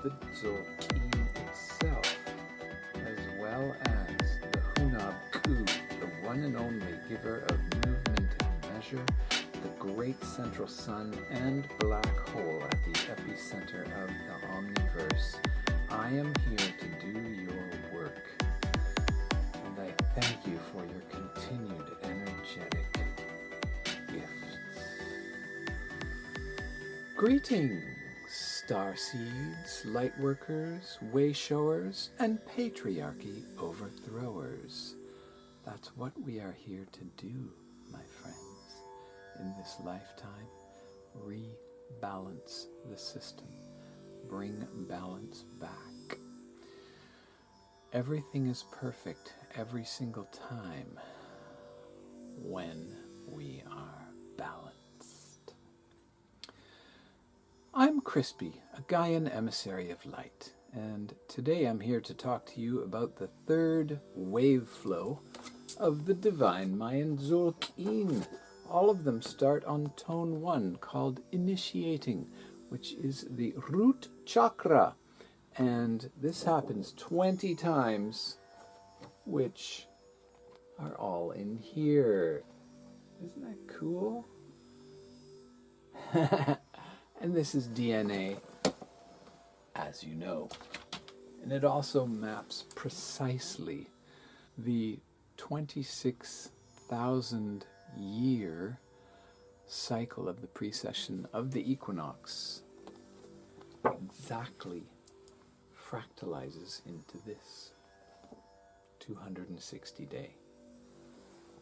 the Dzogchen itself, as well as the Hunab Ku, the one and only giver of movement and measure, the great central sun and black hole at the epicenter of the omniverse. I am here to do your work, and I thank you for your continued energetic gifts. Greetings, starseeds, lightworkers, wayshowers, and patriarchy overthrowers. That's what we are here to do, my friends, in this lifetime. Rebalance the system. Bring balance back. Everything is perfect every single time when we are balanced. I'm Crispy, a Gaian emissary of light, and today I'm here to talk to you about the third wave flow of the divine Mayan Dzogchen. All of them start on tone 1, called initiating, which is the root chakra. And this happens 20 times, which are all in here. Isn't that cool? And this is DNA, as you know. And it also maps precisely the 26,000 year cycle of the precession of the equinox. Exactly fractalizes into this 260-day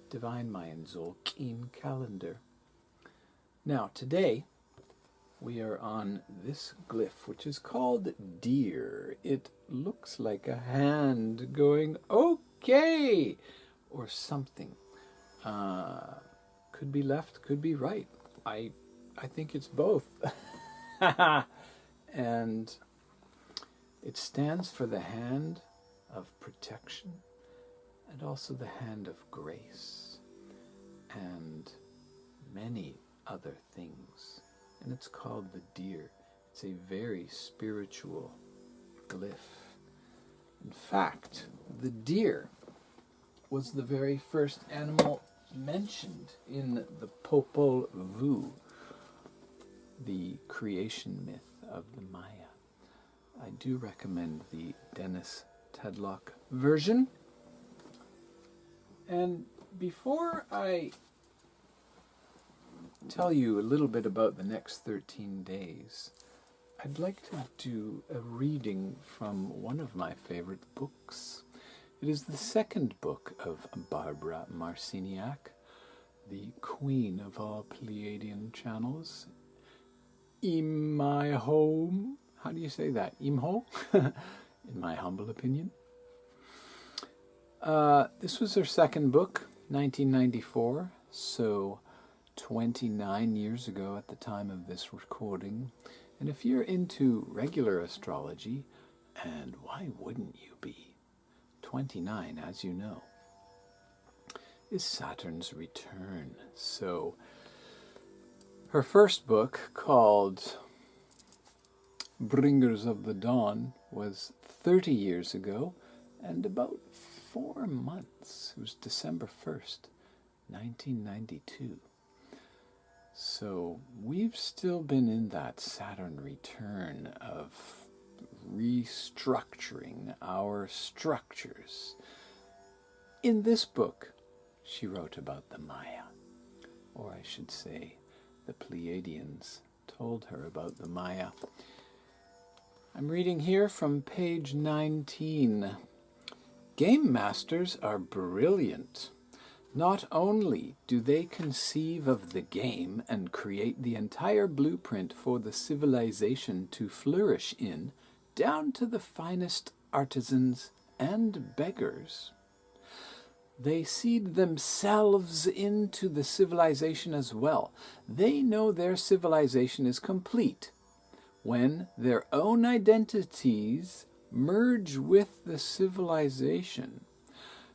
divine Mayan Dzogchen calendar. Now today we are on this glyph, which is called deer. It looks like a hand going okay or something. Could be left, could be right. I think it's both. And it stands for the hand of protection and also the hand of grace and many other things. And it's called the deer. It's a very spiritual glyph. In fact, the deer was the very first animal mentioned in the Popol Vuh, the creation myth of the Maya. I do recommend the Dennis Tedlock version. And before I tell you a little bit about the next 13 days, I'd like to do a reading from one of my favorite books. It is the second book of Barbara Marciniak, the queen of all Pleiadian channels. Imho, how do you say that? Imho, in my humble opinion. This was her second book, 1994, so 29 years ago at the time of this recording. And if you're into regular astrology, and why wouldn't you be? 29, as you know, is Saturn's return. So her first book, called Bringers of the Dawn, was 30 years ago and about 4 months. It was December 1st, 1992. So we've still been in that Saturn return of restructuring our structures. In this book, she wrote about the Maya, or I should say, the Pleiadians told her about the Maya. I'm reading here from page 19. Game masters are brilliant. Not only do they conceive of the game and create the entire blueprint for the civilization to flourish in, down to the finest artisans and beggars, they seed themselves into the civilization as well. They know their civilization is complete when their own identities merge with the civilization,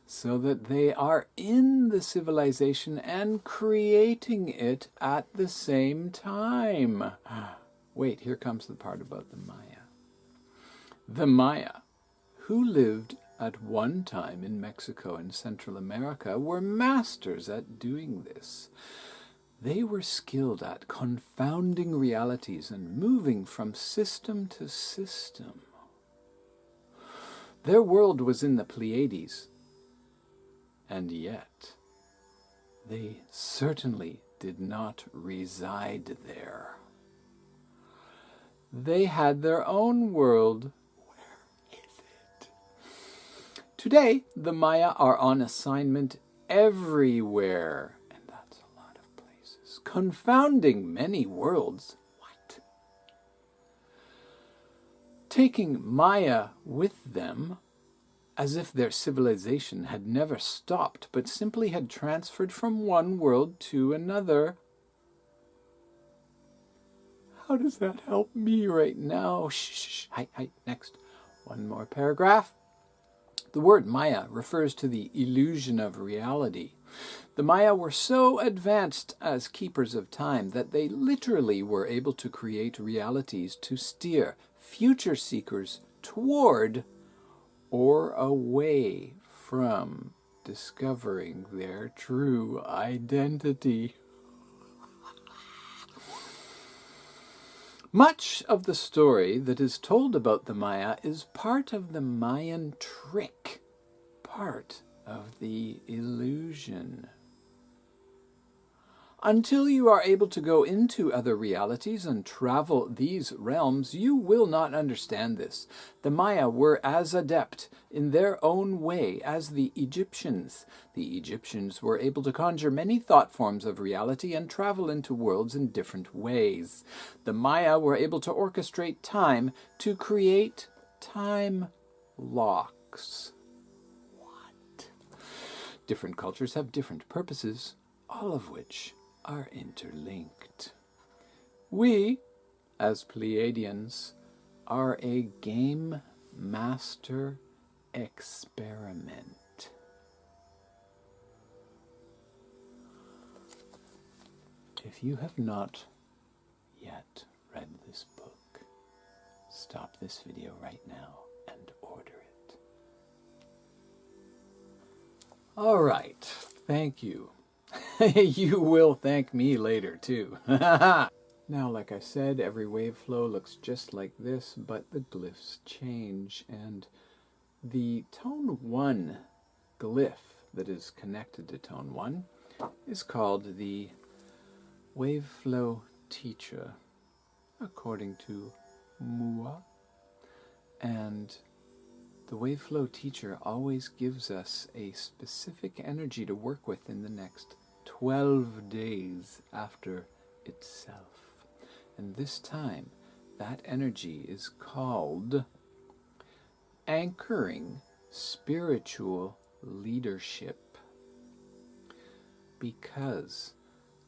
so that they are in the civilization and creating it at the same time. Wait, here comes the part about the Maya. The Maya, who lived at one time in Mexico and Central America, were masters at doing this. They were skilled at confounding realities and moving from system to system. Their world was in the Pleiades, and yet they certainly did not reside there. They had their own world. Where is it? Today, the Maya are on assignment everywhere, and that's a lot of places, confounding many worlds. What? Taking Maya with them, as if their civilization had never stopped, but simply had transferred from one world to another. How does that help me right now? Shh. Hi. Next. One more paragraph. The word Maya refers to the illusion of reality. The Maya were so advanced as keepers of time that they literally were able to create realities to steer future seekers toward or away from discovering their true identity. Much of the story that is told about the Maya is part of the Mayan trick, part of the illusion. Until you are able to go into other realities and travel these realms, you will not understand this. The Maya were as adept in their own way as the Egyptians. The Egyptians were able to conjure many thought forms of reality and travel into worlds in different ways. The Maya were able to orchestrate time to create time locks. What? Different cultures have different purposes, all of which are interlinked. We, as Pleiadians, are a game master experiment. If you have not yet read this book, stop this video right now and order it. All right, thank you. You will thank me later, too. Now, like I said, every wave flow looks just like this, but the glyphs change, and the tone 1 glyph that is connected to tone 1 is called the wave flow teacher, according to Mua. And the wave flow teacher always gives us a specific energy to work with in the next 12 days after itself. And this time, that energy is called anchoring spiritual leadership. Because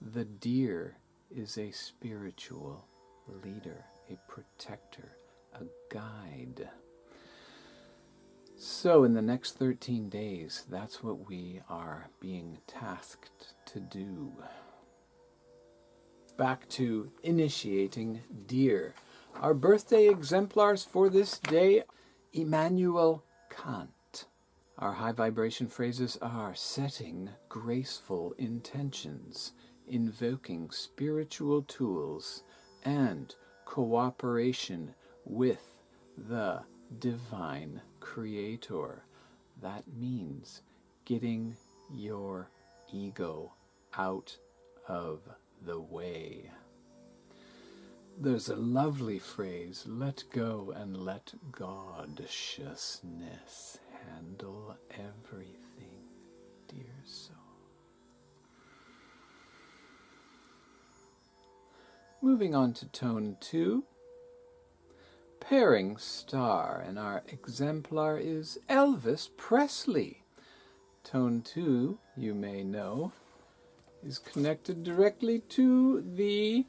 the deer is a spiritual leader, a protector, a guide. So in the next 13 days, that's what we are being tasked to do. Back to initiating deer. Our birthday exemplars for this day, Immanuel Kant. Our high vibration phrases are setting graceful intentions, invoking spiritual tools, and cooperation with the divine creator. That means getting your ego out of the way. There's a lovely phrase, let go and let God-sciousness handle everything, dear soul. Moving on to tone 2. Pairing star, and our exemplar is Elvis Presley. Tone 2, you may know, is connected directly to the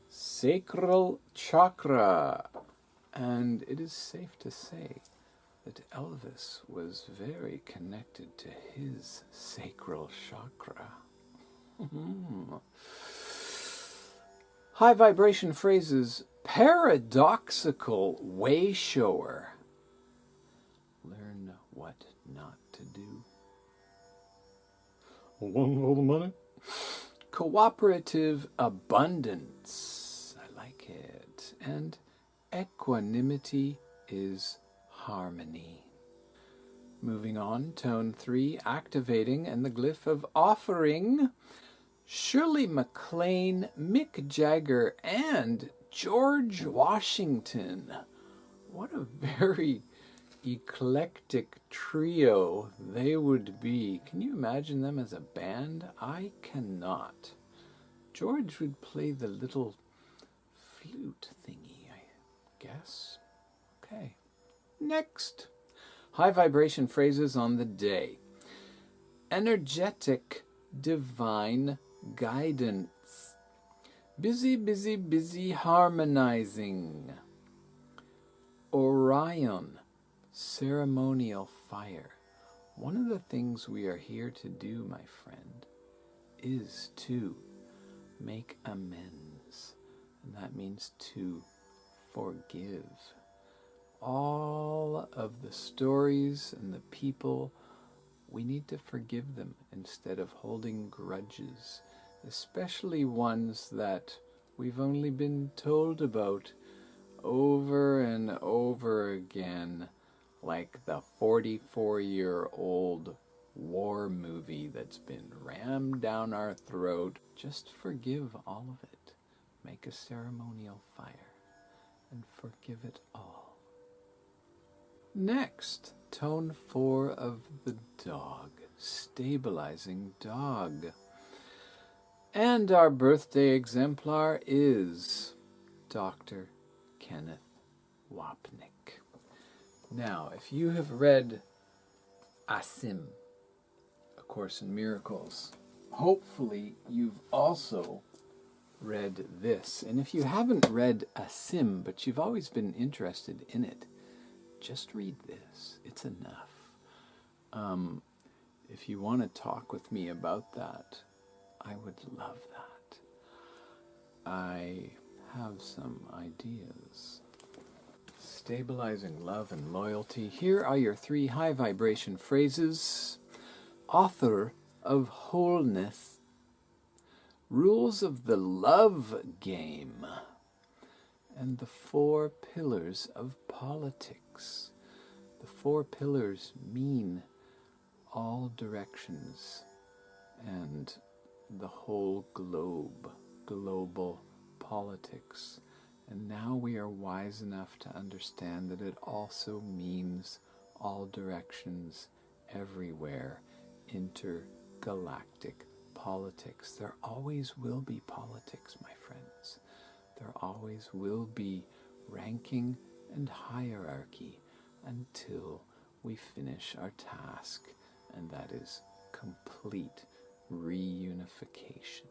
sacral chakra. And it is safe to say that Elvis was very connected to his sacral chakra. High vibration phrases, paradoxical way shower. not to do. One for the money. Cooperative abundance. I like it. And equanimity is harmony. Moving on, tone 3, activating, and the glyph of offering. Shirley MacLaine, Mick Jagger, and George Washington. What a very eclectic trio they would be. Can you imagine them as a band? I cannot. George would play the little flute thingy, I guess. Okay. Next. High vibration phrases on the day. Energetic divine guidance. Busy, busy, busy harmonizing. Orion, ceremonial fire. One of the things we are here to do, my friend, is to make amends. And that means to forgive. All of the stories and the people, we need to forgive them instead of holding grudges, especially ones that we've only been told about over and over again, like the 44-year-old war movie that's been rammed down our throat. Just forgive all of it. Make a ceremonial fire and forgive it all. Next, tone 4 of the dog, stabilizing dog. And our birthday exemplar is Dr. Kenneth Wapnick. Now, if you have read Asim, A Course in Miracles, hopefully you've also read this. And if you haven't read Asim, but you've always been interested in it, just read this. It's enough. If you want to talk with me about that, I would love that. I have some ideas. Stabilizing love and loyalty. Here are your 3 high vibration phrases. Author of wholeness. Rules of the love game. And the 4 pillars of politics. The 4 pillars mean all directions and the whole globe, global politics. And now we are wise enough to understand that it also means all directions, everywhere, intergalactic politics. There always will be politics, my friends. There always will be ranking and hierarchy until we finish our task, and that is complete reunification.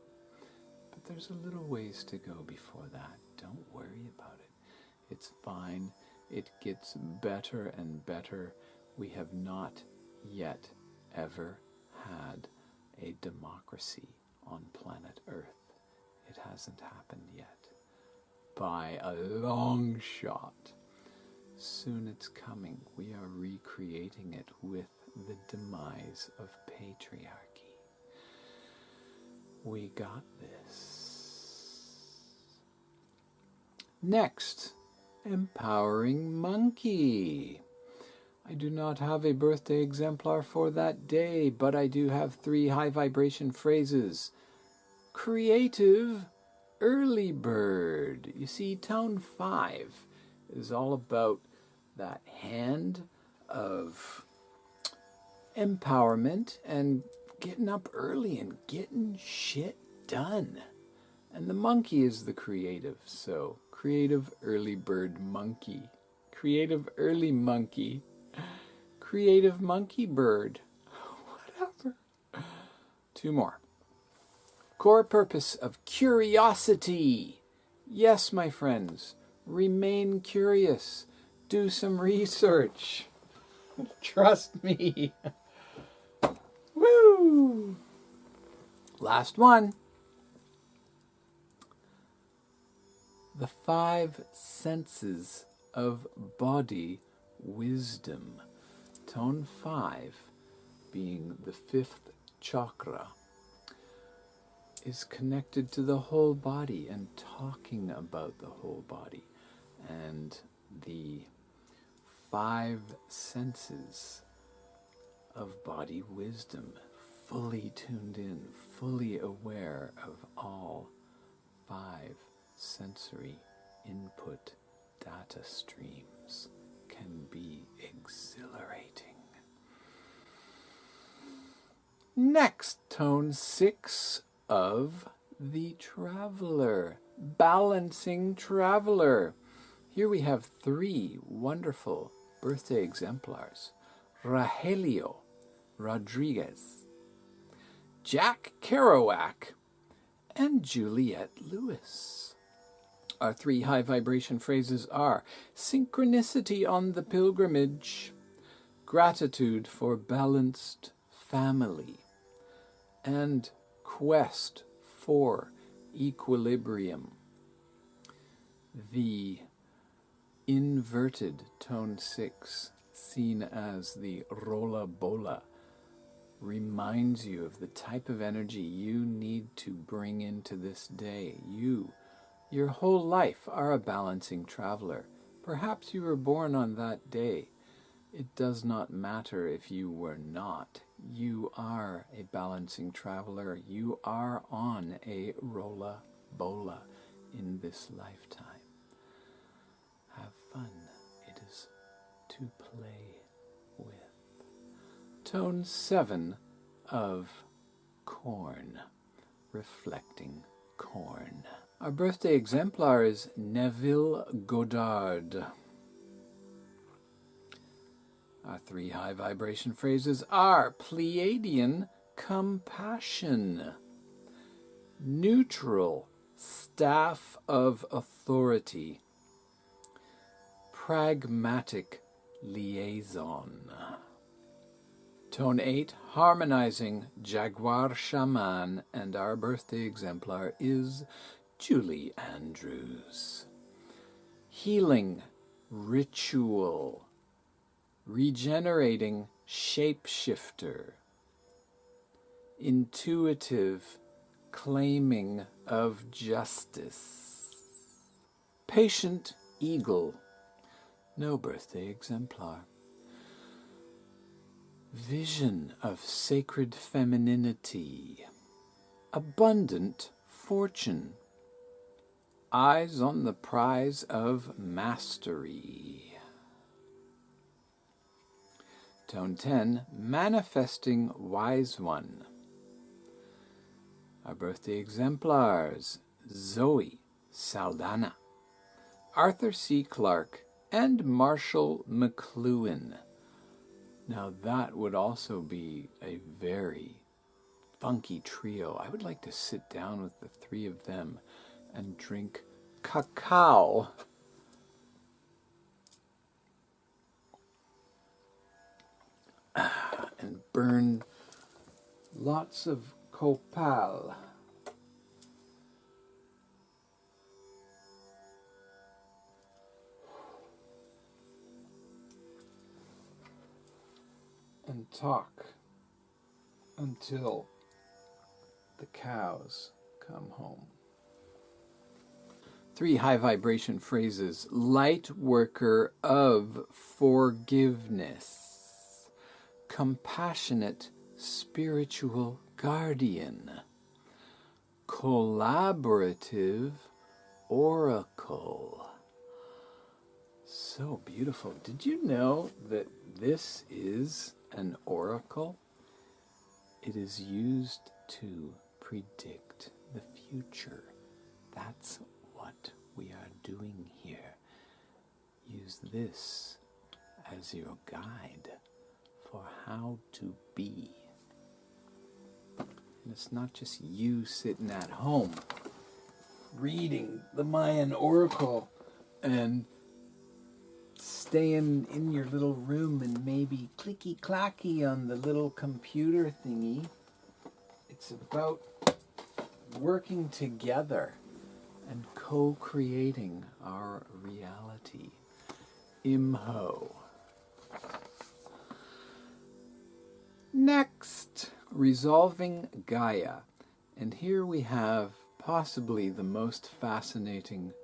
But there's a little ways to go before that. Don't worry about it. It's fine. It gets better and better. We have not yet ever had a democracy on planet Earth. It hasn't happened yet. By a long shot. Soon it's coming. We are recreating it with the demise of patriarchy. We got this. Next, empowering monkey. I do not have a birthday exemplar for that day, but I do have 3 high vibration phrases. Creative early bird. You see, tone 5 is all about that hand of empowerment and getting up early and getting shit done. And the monkey is the creative, so creative early bird monkey. Creative early monkey. Creative monkey bird. Whatever. 2 more. Core purpose of curiosity. Yes, my friends, remain curious. Do some research. Trust me. Woo! Last one. The 5 senses of body wisdom. Tone 5, being the 5th chakra, is connected to the whole body and talking about the whole body and the 5 senses of body wisdom, fully tuned in, fully aware of all 5 sensory input data streams can be exhilarating. Next, tone 6 of the Traveler, Balancing Traveler. Here we have 3 wonderful birthday exemplars. Rogelio Rodriguez, Jack Kerouac, and Juliette Lewis. Our 3 high vibration phrases are synchronicity on the pilgrimage, gratitude for balanced family, and quest for equilibrium. The inverted tone 6, seen as the rolla bola, reminds you of the type of energy you need to bring into this day. You, your whole life, are a balancing traveler. Perhaps you were born on that day. It does not matter if you were not. You are a balancing traveler. You are on a rolla bola in this lifetime. Have fun. It is to play with. Tone 7 of corn, reflecting corn. Our birthday exemplar is Neville Goddard. Our 3 high vibration phrases are Pleiadian compassion, neutral staff of authority, pragmatic liaison. Tone 8, harmonizing Jaguar Shaman, and our birthday exemplar is Julie Andrews. Healing ritual, regenerating shapeshifter, intuitive claiming of justice, patient eagle, no birthday exemplar. Vision of sacred femininity, abundant fortune, eyes on the prize of mastery. Tone 10, manifesting wise one. Our birthday exemplars, Zoe Saldana, Arthur C. Clarke, and Marshall McLuhan. Now that would also be a very funky trio. I would like to sit down with the 3 of them and drink cacao and burn lots of copal. And talk until the cows come home. 3 high vibration phrases. Light worker of forgiveness, compassionate spiritual guardian, collaborative oracle. So beautiful. Did you know that this is an oracle? It is used to predict the future. That's what we are doing here. Use this as your guide for how to be. And it's not just you sitting at home reading the Mayan oracle and staying in your little room and maybe clicky-clacky on the little computer thingy. It's about working together and co-creating our reality. Imho. Resolving Gaia. And here we have possibly the most fascinating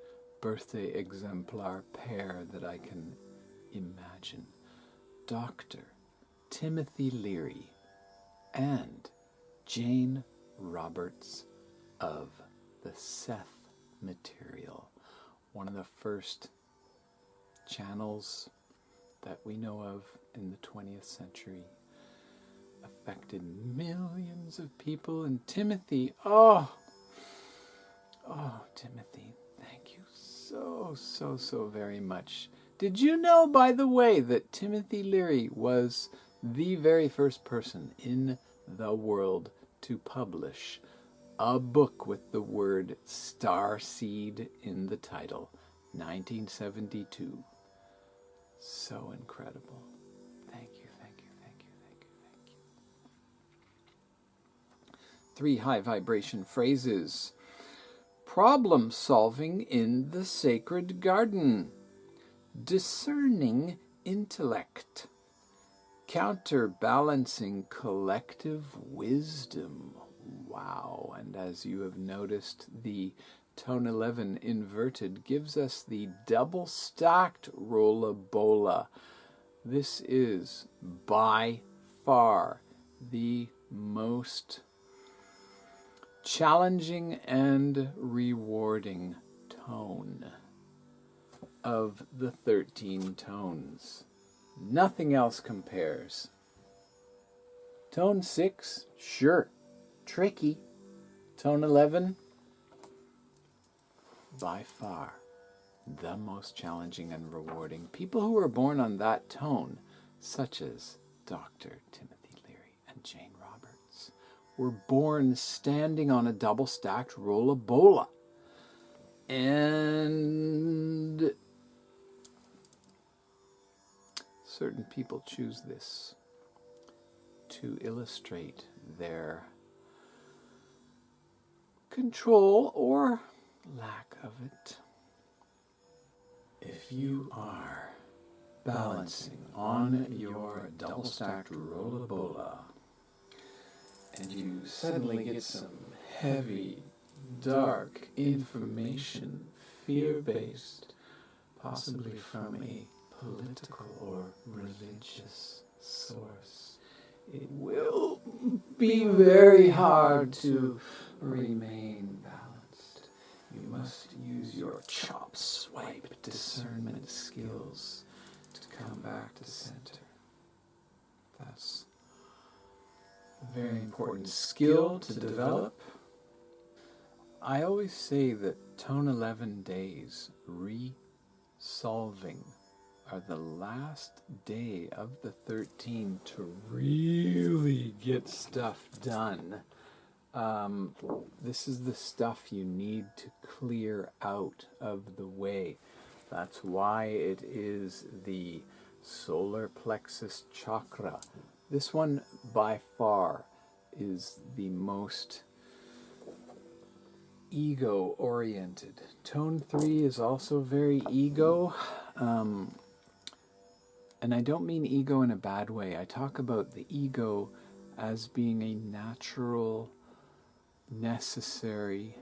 birthday exemplar pair that I can imagine. Dr. Timothy Leary and Jane Roberts of the Seth material. One of the first channels that we know of in the 20th century. Affected millions of people. And Timothy, Timothy, thank you so very much. Did you know, by the way, that Timothy Leary was the very first person in the world to publish a book with the word starseed in the title, 1972. So incredible. Thank you. 3 high vibration phrases. Problem solving in the sacred garden. Discerning intellect. Counterbalancing collective wisdom. Wow. And as you have noticed, the tone 11 inverted gives us the double stacked rolla bola. This is by far the most challenging and rewarding tone of the 13 tones. Nothing else compares. Tone 6, sure, tricky. Tone 11, by far the most challenging and rewarding. People who were born on that tone, such as Dr. Timothy Leary and Jane Roberts, were born standing on a double-stacked rolla bola. And certain people choose this to illustrate their control or lack of it. If you are balancing on your double-stacked rolla bola and you suddenly get some heavy, dark information, fear-based, possibly from a political or religious source, it will be very hard to remain balanced. You must use your chop, swipe, discernment skills to come back to center. That's a very important skill to develop. I always say that tone 11 days, resolving, are the last day of the 13 to really get stuff done. This is the stuff you need to clear out of the way. That's why it is the solar plexus chakra. This one, by far, is the most ego-oriented. Tone 3 is also very ego. And I don't mean ego in a bad way. I talk about the ego as being a natural, necessary,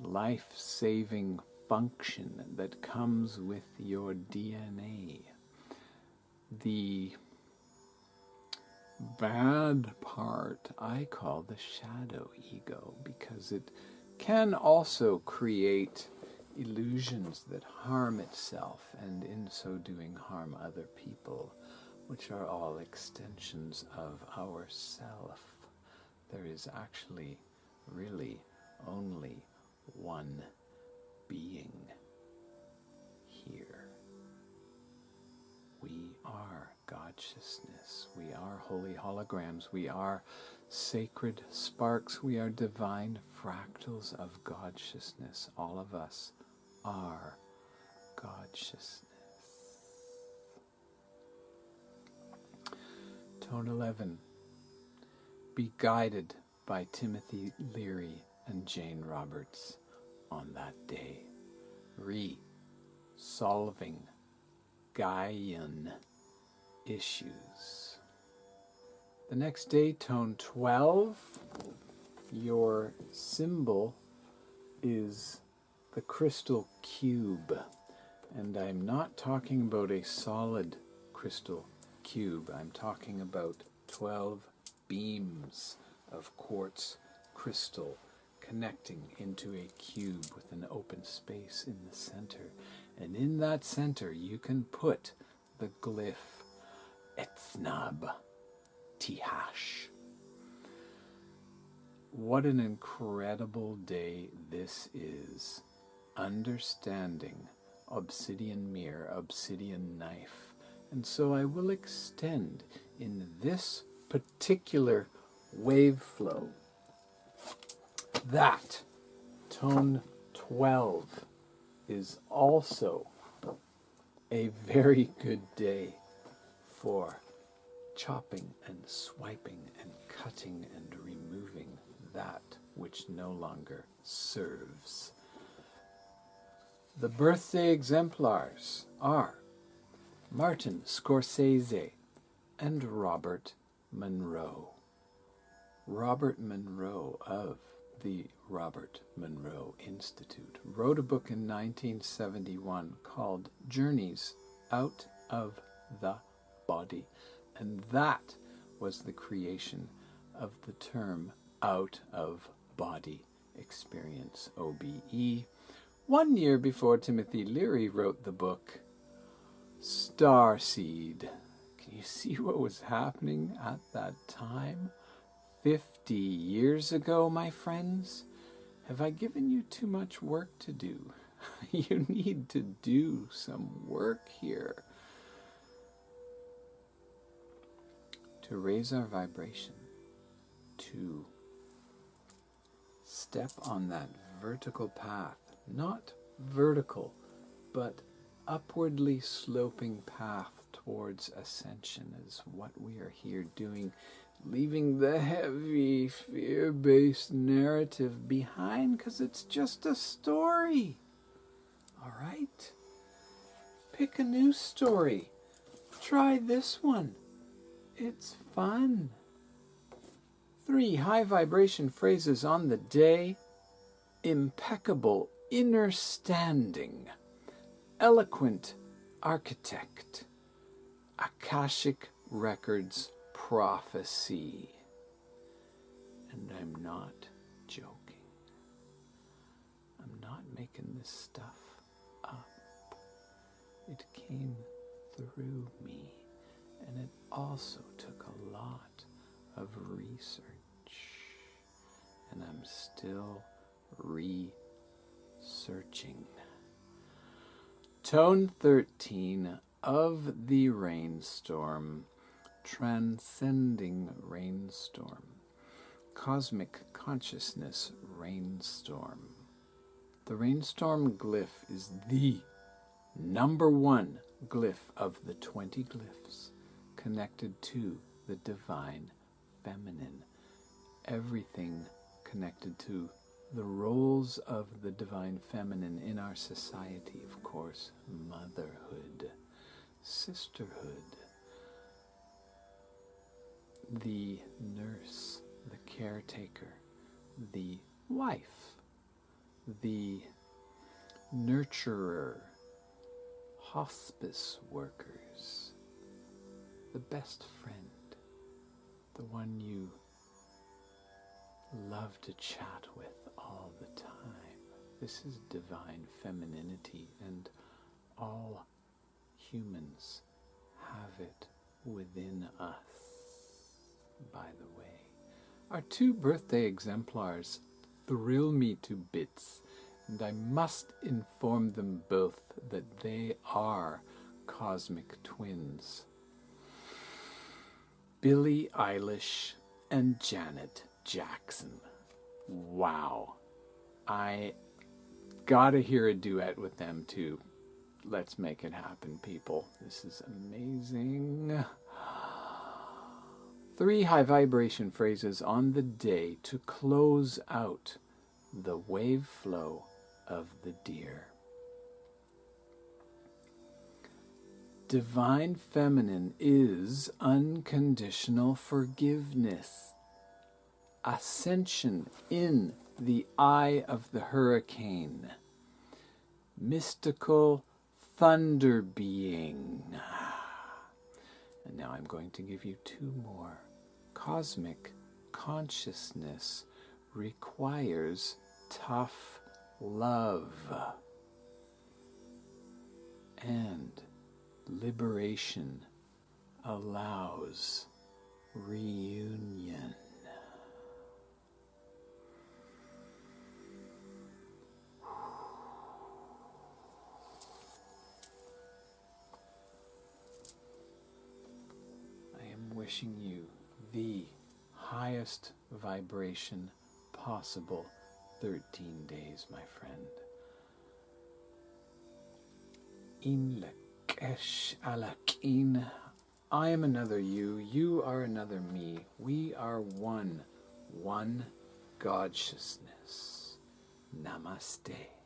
life-saving function that comes with your DNA. The bad part I call the shadow ego, because it can also create illusions that harm itself, and in so doing harm other people, which are all extensions of ourself. There is actually really only one being here. We are God-sciousness. We are holy holograms. We are sacred sparks. We are divine fractals of God-sciousness. All of us are God-sciousness. Tone 11. Be guided by Timothy Leary and Jane Roberts on that day. Solving Gaian issues. The next day, tone 12, your symbol is the crystal cube. And I'm not talking about a solid crystal cube. I'm talking about 12 beams of quartz crystal connecting into a cube with an open space in the center. And in that center, you can put the glyph Etznab Tihash. What an incredible day this is. Understanding obsidian mirror, obsidian knife. And so I will extend in this particular wave flow that tone 12 is also a very good day for chopping and swiping and cutting and removing that which no longer serves. The birthday exemplars are Martin Scorsese and Robert Monroe. Robert Monroe of the Robert Monroe Institute wrote a book in 1971 called Journeys Out of the Body. And that was the creation of the term out of body experience, OBE, 1 year before Timothy Leary wrote the book Starseed. Can you see what was happening at that time? 50 years ago, my friends? Have I given you too much work to do? You need to do some work here to raise our vibration, to step on that vertical path, not vertical, but upwardly sloping path towards ascension is what we are here doing, leaving the heavy fear-based narrative behind because it's just a story. All right? Pick a new story. Try this one. It's fun. 3 high vibration phrases on the day. Impeccable inner standing. Eloquent architect. Akashic records prophecy. And I'm not joking. I'm not making this stuff up. It came through me. And it also took a lot of research. And I'm still researching. Tone 13 of the Rainstorm, Transcending Rainstorm, Cosmic Consciousness Rainstorm. The Rainstorm glyph is the #1 glyph of the 20 glyphs connected to the divine feminine. Everything connected to the roles of the divine feminine in our society, of course, motherhood, sisterhood, the nurse, the caretaker, the wife, the nurturer, hospice workers, the best friend, the one you love to chat with all the time. This is divine femininity, and all humans have it within us. By the way, our 2 birthday exemplars thrill me to bits, and I must inform them both that they are cosmic twins. Billie Eilish and Janet Jackson. Wow. I gotta hear a duet with them too. Let's make it happen, people. This is amazing. 3 high vibration phrases on the day to close out the wave flow of the deer. Divine Feminine is unconditional forgiveness. Ascension in the eye of the hurricane. Mystical thunder being. And now I'm going to give you two more. Cosmic consciousness requires tough love. And liberation allows reunion. I am wishing you the highest vibration possible 13 days, my friend. Een Lak. I am another you, you are another me. We are one God-sciousness. Namaste.